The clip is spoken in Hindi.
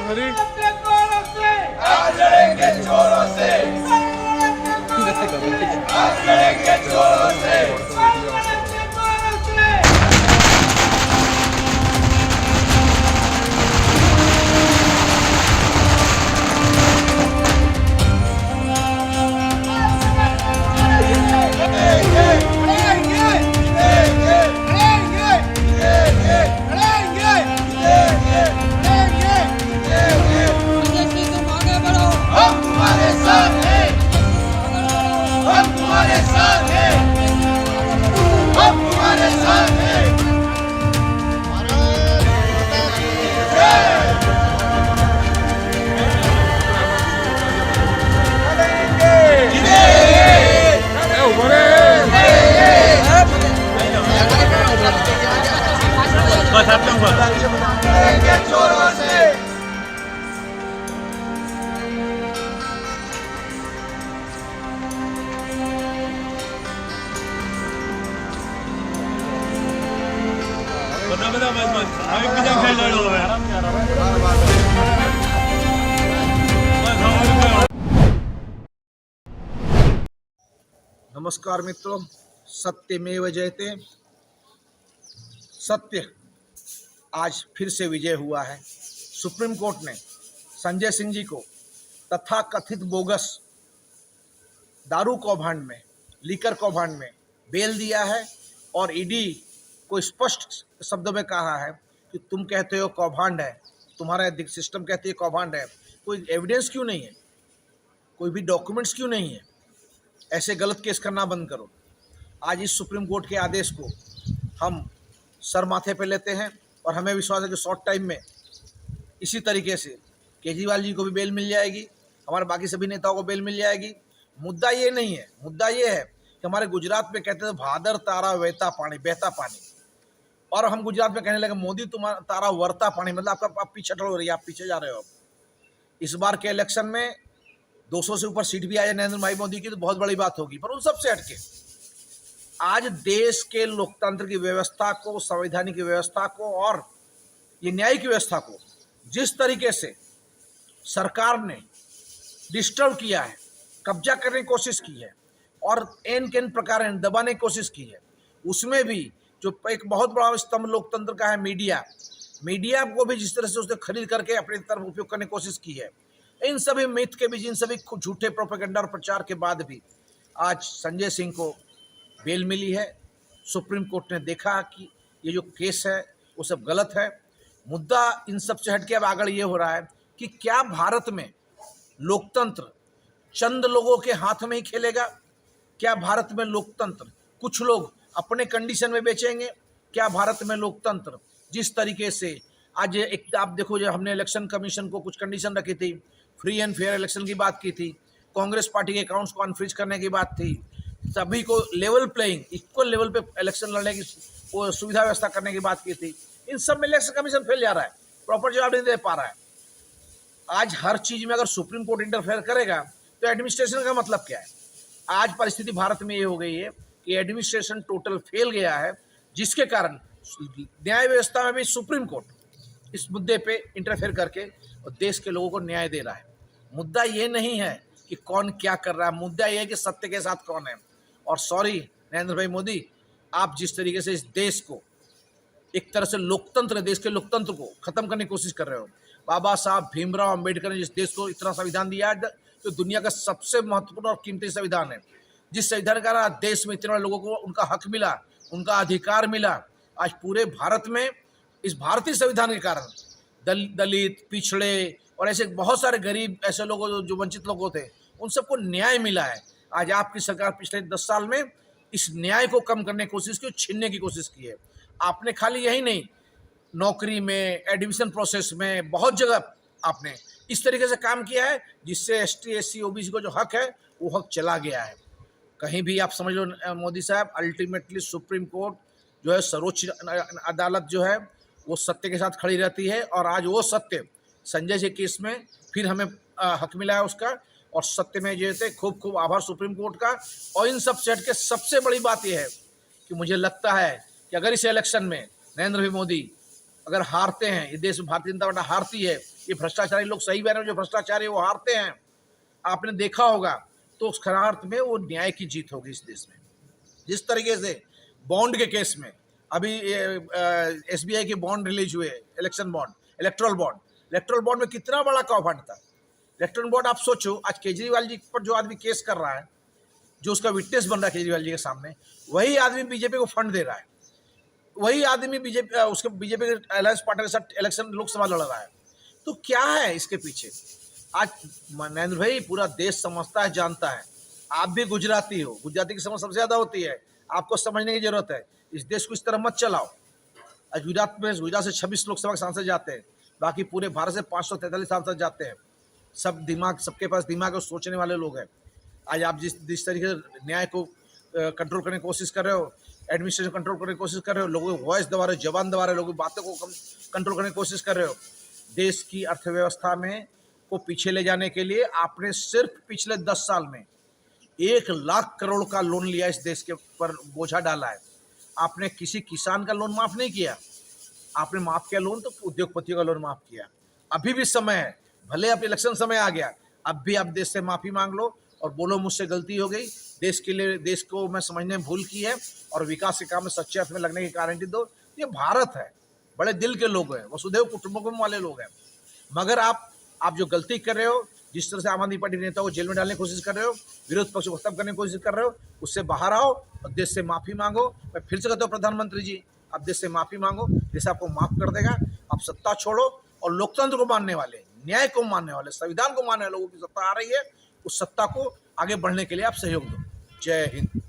भरी आज लड़ेंगे चोरों से, आज लड़ेंगे चोरों से। हम तुम्हारे साथ हैं, हम तुम्हारे साथ हैं, हम तुम्हारे साथ हैं। लड़ेंगे चोरों से। नमस्कार मित्रों, सत्यमेव जयते। सत्य आज फिर से विजय हुआ है। सुप्रीम कोर्ट ने संजय सिंह जी को तथाकथित बोगस दारू कौभांड में, लीकर कौभांड में बेल दिया है और ईडी को स्पष्ट शब्दों में कहा है कि तुम कहते हो कौभांड है, तुम्हारा सिस्टम कहती है कौभांड है, कोई एविडेंस क्यों नहीं है, कोई भी डॉक्यूमेंट्स क्यों नहीं है, ऐसे गलत केस करना बंद करो। आज इस सुप्रीम कोर्ट के आदेश को हम सर माथे पे लेते हैं और हमें विश्वास है कि शॉर्ट टाइम में इसी तरीके से केजरीवाल जी को भी बेल मिल जाएगी, हमारे बाकी सभी नेताओं को बेल मिल जाएगी। मुद्दा ये नहीं है, मुद्दा ये है कि हमारे गुजरात में कहते थे भादर तारा बहता पानी, और हम गुजरात में कहने लगे मोदी तुम्हारा तारा वरता पानी, मतलब आपका आप पीछे हो रही है, आप पीछे जा रहे हो। इस बार के इलेक्शन में 200 से ऊपर सीट भी आ जाए नरेंद्र भाई मोदी की तो बहुत बड़ी बात होगी, पर उन सबसे हटके आज देश के लोकतंत्र की व्यवस्था को, संवैधानिक व्यवस्था को और ये न्यायिक व्यवस्था को जिस तरीके से सरकार ने डिस्टर्ब किया है, कब्जा करने की कोशिश की है और एन केन प्रकार दबाने की कोशिश की है, उसमें भी जो एक बहुत बड़ा स्तंभ लोकतंत्र का है मीडिया को भी जिस तरह से उसने खरीद करके अपनी तरफ उपयोग करने की कोशिश की है, इन सभी मिथ के बीच, इन सभी झूठे प्रोपेगेंडा और प्रचार के बाद भी आज संजय सिंह को बेल मिली है। सुप्रीम कोर्ट ने देखा कि ये जो केस है वो सब गलत है। मुद्दा इन सब से हटके अब आगे ये हो रहा है कि क्या भारत में लोकतंत्र चंद लोगों के हाथ में ही खेलेगा? क्या भारत में लोकतंत्र कुछ लोग अपने कंडीशन में बेचेंगे? क्या भारत में लोकतंत्र जिस तरीके से आज एक आप देखो, जो हमने इलेक्शन कमीशन को कुछ कंडीशन रखी थी, फ्री एंड फेयर इलेक्शन की बात की थी, कांग्रेस पार्टी के अकाउंट्स को अनफ्रीज करने की बात थी, सभी को लेवल प्लेइंग, इक्वल लेवल पे इलेक्शन लड़ने की वो सुविधा व्यवस्था करने की बात की थी, इन सब में इलेक्शन कमीशन फेल जा रहा है, प्रॉपर जवाब नहीं दे पा रहा है। आज हर चीज में अगर सुप्रीम कोर्ट इंटरफेयर करेगा तो एडमिनिस्ट्रेशन का मतलब क्या है? आज परिस्थिति भारत में ये हो गई है कि एडमिनिस्ट्रेशन टोटल फेल गया है, जिसके कारण न्याय व्यवस्था में भी सुप्रीम कोर्ट इस मुद्दे पे इंटरफेयर करके और देश के लोगों को न्याय दे रहा है। मुद्दा ये नहीं है कि कौन क्या कर रहा है, मुद्दा ये है कि सत्य के साथ कौन है। और सॉरी नरेंद्र भाई मोदी, आप जिस तरीके से इस देश को एक तरह से लोकतंत्र, देश के लोकतंत्र को खत्म करने की कोशिश कर रहे हो। बाबा साहब भीमराव अंबेडकर ने जिस देश को इतना संविधान दिया है, तो दुनिया का सबसे महत्वपूर्ण और कीमती संविधान है, जिस संविधान का देश में इतने लोगों को उनका हक मिला, उनका अधिकार मिला। आज पूरे भारत में इस भारतीय संविधान के कारण दलित, पिछड़े और ऐसे बहुत सारे गरीब ऐसे लोगों जो वंचित लोगों थे, उन सबको न्याय मिला है। आज आपकी सरकार पिछले 10 साल में इस न्याय को कम करने की कोशिश की, छीनने की कोशिश की है। आपने खाली यही नहीं, नौकरी में, एडमिशन प्रोसेस में, बहुत जगह आपने इस तरीके से काम किया है जिससे एसटी, एससी, ओबीसी को जो हक है वो हक चला गया है। कहीं भी आप समझ लो मोदी साहब, अल्टीमेटली सुप्रीम कोर्ट जो है, सर्वोच्च अदालत जो है, वो सत्य के साथ खड़ी रहती है। और आज वो सत्य संजय जी केस में फिर हमें हक मिला है उसका, और सत्य में जो थे खूब खूब आभार सुप्रीम कोर्ट का। और इन सब से हटके सबसे बड़ी बात यह है कि मुझे लगता है कि अगर इस इलेक्शन में नरेंद्र भाई मोदी अगर हारते हैं, ये देश में भारतीय जनता पार्टी हारती है, ये भ्रष्टाचारी लोग सही बह रहे हैं, जो भ्रष्टाचारी वो हारते हैं। आपने देखा होगा, तो उस खरा अर्थ में वो न्याय की जीत होगी इस देश में। जिस तरीके से बॉन्ड के केस में अभी SBI के बॉन्ड रिलीज हुए, इलेक्ट्रल बॉन्ड में कितना बड़ा कौभांड था। इलेक्ट्रल बॉन्ड, आप सोचो, आज केजरीवाल जी पर जो आदमी केस कर रहा है, जो उसका विटनेस बन रहा है केजरीवाल जी के सामने, वही आदमी बीजेपी को फंड दे रहा है, वही आदमी बीजेपी के अलायंस पार्टनर के साथ इलेक्शन लोकसभा लड़ रहा है। तो क्या है इसके पीछे? आज नरेंद्र भाई, पूरा देश समझता है, जानता है। आप भी गुजराती हो, गुजराती की समझ सबसे ज्यादा होती है, आपको समझने की जरूरत है। इस देश को इस तरह मत चलाओ। आज गुजरात से 26 लोकसभा के सांसद जाते हैं, बाकी पूरे भारत से 543 सांसद जाते हैं। सबके पास दिमाग और सोचने वाले लोग हैं। आज आप जिस तरीके से न्याय को कंट्रोल करने की कोशिश कर रहे हो, एडमिनिस्ट्रेशन कंट्रोल करने की कोशिश कर रहे हो, लोगों की वॉइस दबा रहे हो, जबान दबा रहे हो, लोगों की बातों को कंट्रोल करने की कोशिश कर रहे हो। देश की अर्थव्यवस्था में को पीछे ले जाने के लिए आपने सिर्फ पिछले 10 साल में 1 लाख करोड़ का लोन लिया, इस देश के ऊपर बोझा डाला है। आपने किसी किसान का लोन माफ नहीं किया। आपने माफ किया लोन तो उद्योगपतियों का लोन माफ किया। अभी भी समय है, भले अब इलेक्शन समय आ गया, अब भी आप देश से माफी मांग लो और बोलो मुझसे गलती हो गई, देश के लिए, देश को मैं समझने में भूल की है और विकास के काम में सच्चे अर्थ में लगने की गारंटी दो। ये भारत है, बड़े दिल के लोग हैं, वसुधैव कुटुंबकम वाले लोग हैं। मगर आप जो गलती कर रहे हो, जिस तरह से आम आदमी पार्टी नेता को जेल में डालने की कोशिश कर रहे हो, विरोध पक्ष को खत्म करने की कोशिश कर रहे हो, उससे बाहर आओ और देश से माफी मांगो। मैं फिर से कहता हूँ प्रधानमंत्री जी, आप देश से माफी मांगो, देश आपको माफ कर देगा। आप सत्ता छोड़ो और लोकतंत्र को मानने वाले, न्याय को मानने वाले, संविधान को मानने वाले लोगों की सत्ता आ रही है, उस सत्ता को आगे बढ़ने के लिए आप सहयोग दो। जय हिंद।